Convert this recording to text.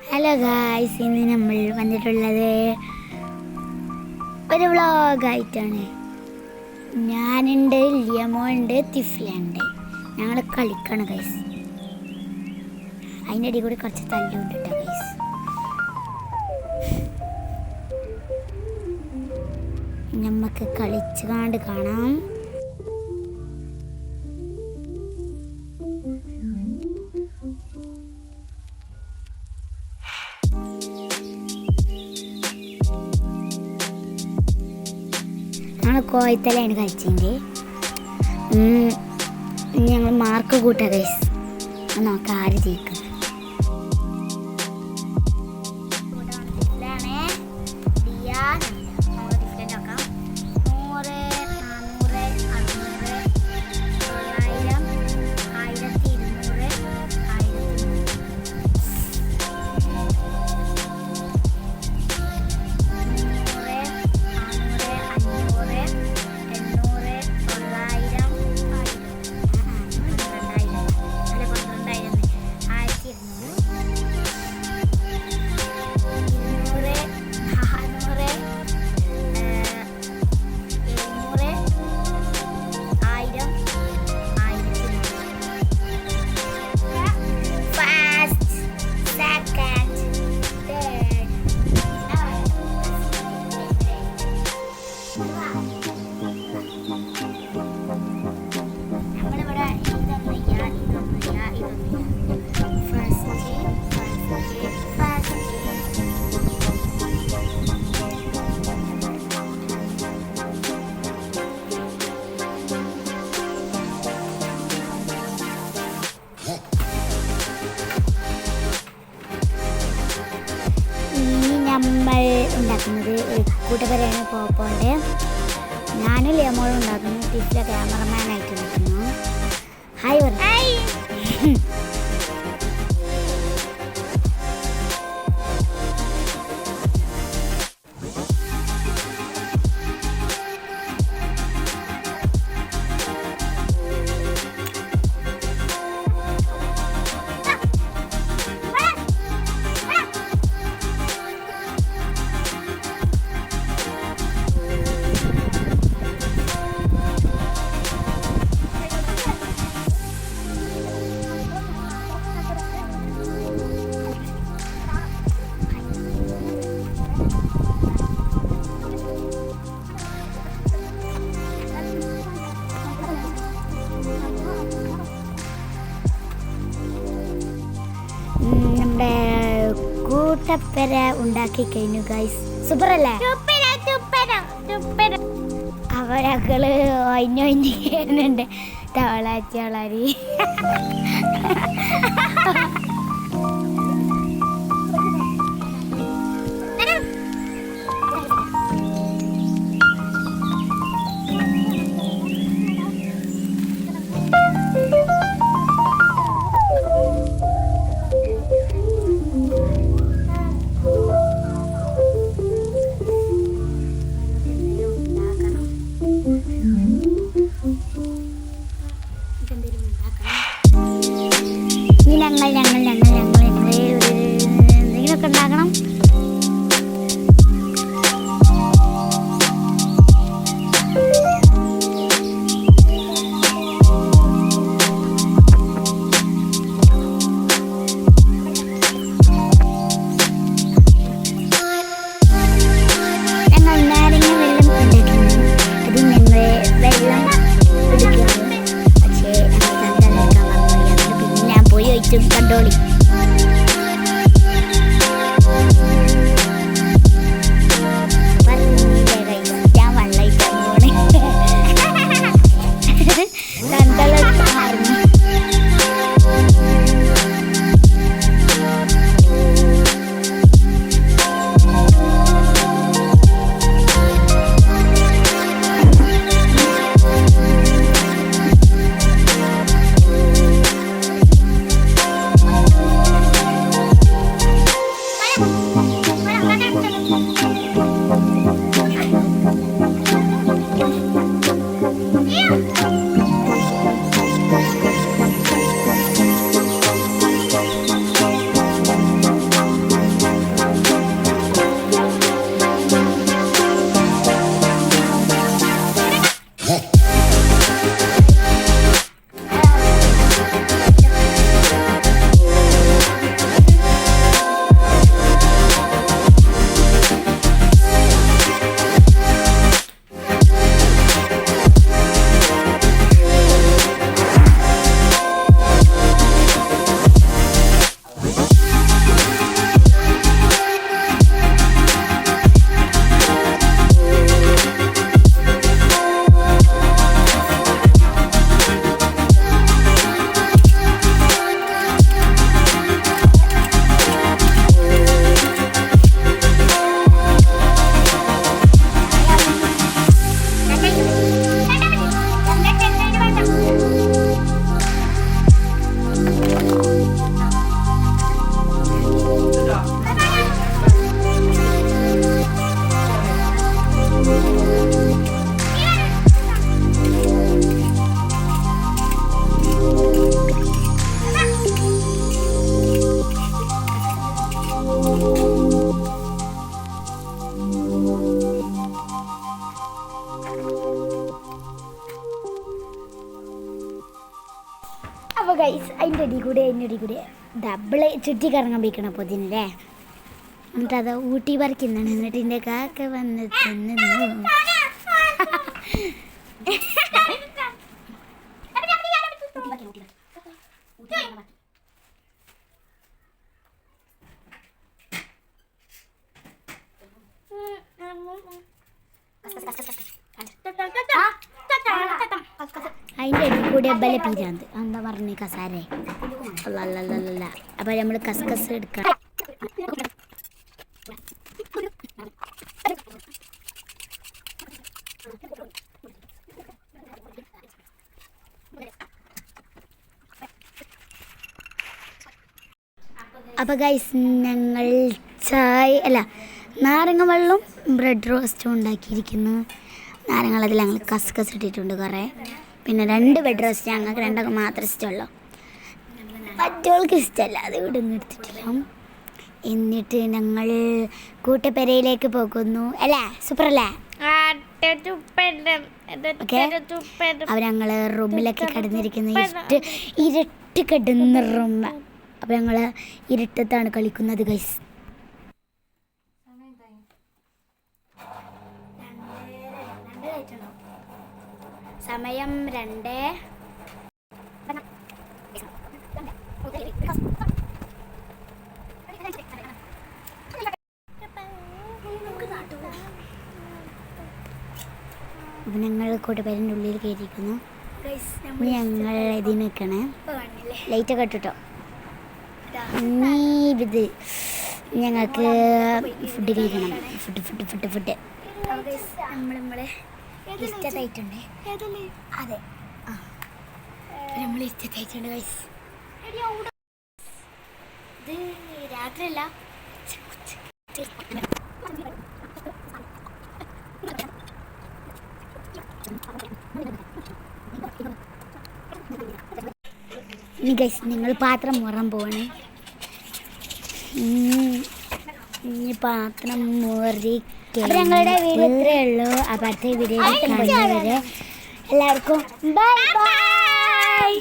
Hello guys, ഇന്ന് നമ്മൾ വന്നിട്ടുള്ളത് ഒരു വ്ളോഗായിട്ടാണ്. ഞാനുണ്ട്, ലിയമോളുണ്ട്, തിഫ്ലുണ്ട്. ഞങ്ങൾ കളിക്കണം ഗൈസ്. അതിൻ്റെ ഇടയിൽ കൂടി കുറച്ച് തല്ലുണ്ട് കേട്ടോ ഗൈസ്. നമുക്ക് കളിച്ച് കാണാം. ഞങ്ങൾ കോയത്തലയാണ് കളിച്ചതിൻ്റെ. ഞങ്ങൾ മാർക്ക് കൂട്ടാ ഗൈസ്. നോക്കാം ആര് ജയിക്കും. നമ്മൾ ഉണ്ടാക്കുന്നത് കൂട്ടുപെരയാണ് പോപ്പോണ്ട്. ഞാനും ലിയമോളും ഉണ്ടാക്കുന്നു. തിഫ്ല ക്യാമറമാനായിട്ട് നിൽക്കുന്നു. ഹായ് പറഞ്ഞു. നമ്മുടെ കൂട്ടപ്പെര ഉണ്ടാക്കി കഴിഞ്ഞു ഗൈസ്. സൂപ്പറല്ലേ? അവരകള് ഒഴിഞ്ഞൊഴിഞ്ഞുണ്ട്. തവളാച്ചളരി കൂടെ ഡബിള് ചുറ്റി കറങ്ങാൻ പോയിക്കണം പൊതിനല്ലേ. എന്നിട്ട് അത് ഊട്ടി പറിക്കുന്നതാണ്. എന്നിട്ട് എൻ്റെ കാക്ക വന്ന് തിന്നു. അതിൻ്റെ ഇടയിൽ കൂടി ബല പീരാന്ത് എന്താ പറഞ്ഞേ കസാരേ അല്ല. അപ്പം നമ്മൾ കസ്കസ് എടുക്കാം. അപ്പോൾ ഗൈസ് ഞങ്ങൾ നാരങ്ങ വെള്ളവും ബ്രെഡ് റോസ്റ്റും ഉണ്ടാക്കിയിരിക്കുന്നു. നാരങ്ങ വെള്ളത്തിൽ ഞങ്ങൾ കസ്കസ് ഇട്ടിട്ടുണ്ട് കുറേ. പിന്നെ 2 ബ്രെഡ് റോസ്റ്റ് ഞങ്ങൾക്ക് 2 മാത്രമേ ഇഷ്ടമുള്ളൂ. മറ്റവൾക്ക് ഇഷ്ടമല്ല, അത് ഇവിടെ നിന്ന് എടുത്തിട്ടില്ല. എന്നിട്ട് ഞങ്ങൾ കൂട്ടപ്പെരയിലേക്ക് പോകുന്നു അല്ലേ? സൂപ്പറല്ലേ? അപ്പോൾ ഞങ്ങൾ റൂമിലൊക്കെ കിടന്നിരിക്കുന്ന ഇരുട്ട് കിടന്ന റൂം. അപ്പോൾ ഞങ്ങൾ ഇരുട്ടത്താണ് കളിക്കുന്നത് ഗൈസ്. സമയം 2. അപ്പം ഞങ്ങൾ കൂട്ടുപേരിൻ്റെ ഉള്ളിൽ കയറിയിരിക്കുന്നു. ഞങ്ങൾ ഇതിൽ നിൽക്കണേ. ലൈറ്റൊക്കെ ഇട്ടിട്ടോ. ഇത് ഞങ്ങൾക്ക് ഫുഡ് കഴിക്കണം. ഫുഡ് നമ്മളെ ഇഷ്ടത്തായിട്ടുണ്ട്. അതെ, നമ്മൾ ഇഷ്ടത്തായിട്ടുണ്ട് ഗൈസ്. ഇത് രാത്രിയല്ല, ഇനി ഗൈസ് നിങ്ങൾ പാത്രം മുറാൻ പോവാണ്. ഇനി പാത്രം മുറി. ഞങ്ങളുടെ വീഡിയോ ഇത്രയേ ഉള്ളൂ. അപ്പോൾ അടുത്ത വീഡിയോയിൽ കാണുന്നവരെ എല്ലാവർക്കും ബൈ ബൈ.